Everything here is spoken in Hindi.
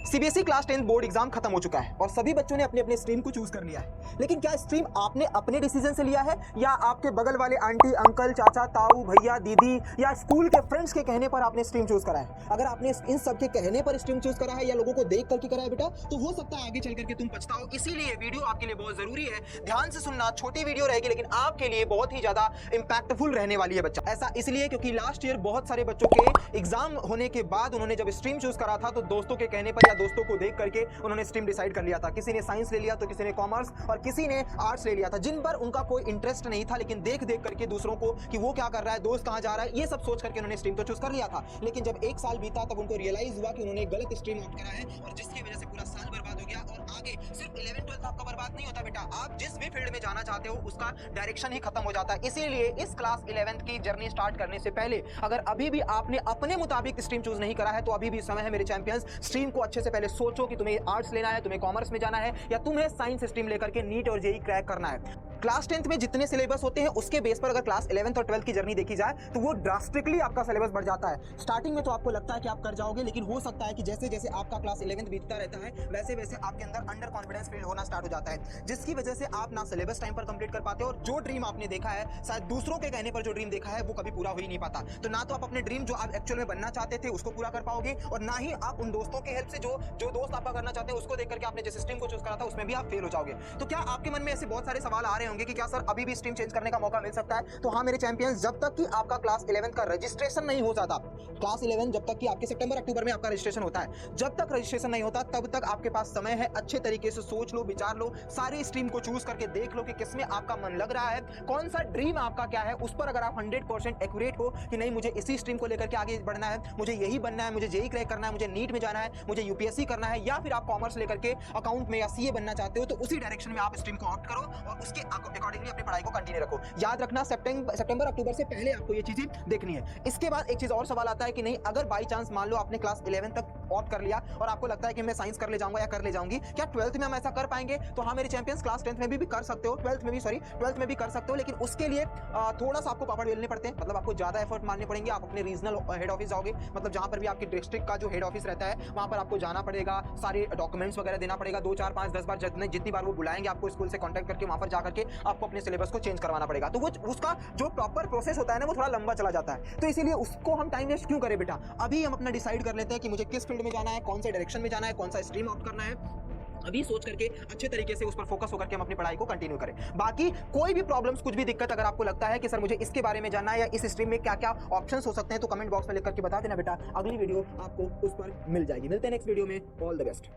सीबीएसई क्लास 10 बोर्ड एग्जाम खत्म हो चुका है और सभी बच्चों ने अपने अपने स्ट्रीम को चूज कर लिया है। लेकिन क्या स्ट्रीम आपने अपने डिसीजन से लिया है या आपके बगल वाले आंटी अंकल चाचा ताऊ भैया दीदी या स्कूल के फ्रेंड्स के कहने पर आपने स्ट्रीम चूज करा है? अगर आपने इन सब के कहने पर स्ट्रीम चूज करा है या लोगों को देख करके करा है बेटा, तो हो सकता है आगे चल करके तुम पछताओ। इसीलिए वीडियो आपके लिए बहुत जरूरी है, ध्यान से सुनना। छोटी वीडियो रहेगी लेकिन आपके लिए बहुत ही ज्यादा इंपैक्टफुल रहने वाली है बच्चा। ऐसा इसलिए क्योंकि लास्ट ईयर बहुत सारे बच्चों के एग्जाम होने के बाद उन्होंने जब स्ट्रीम चूज करा था तो दोस्तों के कहने पर या दोस्तों को देख करके उन्होंने स्ट्रीम डिसाइड कर लिया था। किसी ने साइंस ले लिया तो किसी ने कॉमर्स और किसी ने आर्ट्स ले लिया था, जिन पर उनका कोई इंटरेस्ट नहीं था, लेकिन देख देख करके दूसरों को कि वो क्या कर रहा है, दोस्त कहां जा रहा है, ये सब सोच करके उन्होंने स्ट्रीम तो चूज कर लिया था। लेकिन जब एक साल बीता तब उनको रियलाइज हुआ कि उन्होंने गलत स्ट्रीम ऑप्ट करा है और जिसकी वजह से पूरा साल बर्बाद हो गया। और आगे सिर्फ 11-12 आपका बर्बाद नहीं होता बेटा, आप जिस भी फील्ड में जाना चाहते हो उसका डायरेक्शन ही खत्म हो जाता है। इसीलिए इस क्लास 11th की जर्नी स्टार्ट करने से पहले अगर अभी भी आपने अपने मुताबिक स्ट्रीम चूज नहीं करा है तो अभी भी समय है मेरे चैंपियंस। स्ट्रीम को अच्छे से पहले सोचो कि तुम्हें आर्ट्स लेना है, तुम्हें कॉमर्स में जाना है या तुम्हें साइंस स्ट्रीम लेकर के नीट और जेईई क्रैक करना है। क्लास 10th में जितने सिलेबस होते हैं उसके बेस पर अगर क्लास 11th और 12th की जर्नी देखी जाए तो वो ड्रास्टिकली आपका सिलेबस बढ़ जाता है। स्टार्टिंग में तो आपको लगता है कि आप कर जाओगे, लेकिन हो सकता है कि जैसे जैसे आपका क्लास 11th बीतता रहता है वैसे वैसे आपके अंदर अंडर कॉन्फिडेंस फील होना स्टार्ट हो जाता है, जिसकी वजह से आप ना सिलेबस टाइम पर कंप्लीट कर पाते हो और जो ड्रीम आपने देखा है, शायद दूसरों के कहने पर जो ड्रीम देखा है वो कभी पूरा हो ही नहीं पाता। तो ना तो आप अपने ड्रीम जो आप एक्चुअल में बनना चाहते थे उसको पूरा कर पाओगे और ना ही आप उन दोस्तों की हेल्प से जो दोस्त आपका करना चाहते हैं उसको देख करके आपने जिस स्ट्रीम को चूज करा था उसमें भी आप फेल हो जाओगे। तो क्या आपके मन में ऐसे बहुत सारे सवाल आ रहे होंगे कि क्या सर अभी भी स्ट्रीम चेंज करने का मौका मिल सकता है? तो हाँ मेरे चैंपियंस, जब तक कि आपका क्लास 11th का रजिस्ट्रेशन नहीं हो जाता, क्लास 11 जब तक कि आपके सितंबर अक्टूबर में आपका रजिस्ट्रेशन होता है, जब तक रजिस्ट्रेशन नहीं होता तब तक आपके पास समय है। अच्छे तरीके से सोच लो, विचार लो, सारी स्ट्रीम को चूज करके देख लो कि किसमें आपका मन लग रहा है, कौन सा ड्रीम आपका क्या है। उस पर अगर आप 100% एक्यूरेट हो कि नहीं मुझे इसी स्ट्रीम को लेकर के आगे बढ़ना है, मुझे यही बनना है, मुझे जेईई क्रैक करना है, मुझे नीट में जाना है, मुझे यूपीएससी करना है, या फिर आप कॉमर्स लेकर के अकाउंट में या सीए बनना चाहते हो, तो उसी डायरेक्शन में आप स्ट्रीम को ऑप्ट करो और उसके अकॉर्डिंगली अपनी पढ़ाई को कंटिन्यू रखो। याद रखना सितंबर अक्टूबर से पहले आपको ये चीजें देखनी है। इसके बाद एक चीज और सवाल आता है कि नहीं अगर बाई चांस मान लो आपने क्लास 11 तक ऑप्ट कर लिया और आपको लगता है कि मैं साइंस कर ले जाऊंगा या कर ले जाऊंगी, क्या 12th में हम ऐसा कर पाएंगे? तो हाँ मेरे चैंपियंस, क्लास 10th में भी कर सकते हो, 12th में भी कर सकते हो, लेकिन उसके लिए थोड़ा सा आपको पापड़ बेलने पड़ते हैं, मतलब आपको ज्यादा एफर्ट मारने पड़ेंगे। आप अपने रीजनल हेड ऑफिस जाओगे, मतलब जहां पर भी आपके डिस्ट्रिक्ट का जो हेड ऑफिस रहता है वहां पर आपको जाना पड़ेगा, सारे डॉक्यूमेंट्स वगैरह देना पड़ेगा, 2 4 5 10 बार जितनी बार वो बुलाएंगे आपको स्कूल से कॉन्टैक्ट करके वहां पर जाकर के आपको अपने सिलेबस को चेंज करवाना पड़ेगा। तो वो उसका जो प्रॉपर प्रोसेस होता है ना वो थोड़ा लंबा चला जाता है, तो इसीलिए उसको हम टाइम वेस्ट क्यों करें बेटा। अभी हम अपना डिसाइड कर लेते हैं कि मुझे किस फील्ड में जाना है, कौन से डायरेक्शन में जाना है, कौन सा स्ट्रीम ऑप्ट करना है। अभी सोच करके अच्छे तरीके से उस पर फोकस होकर के हम अपनी पढ़ाई को कंटिन्यू करें। बाकी कोई भी प्रॉब्लम्स, कुछ भी दिक्कत अगर आपको लगता है कि सर मुझे इसके बारे में जानना है या इस स्ट्रीम में क्या क्या ऑप्शंस हो सकते हैं, तो कमेंट बॉक्स में लिख करके बता देना बेटा, अगली वीडियो आपको उस पर मिल जाएगी। मिलते हैं नेक्स्ट वीडियो में, ऑल द बेस्ट।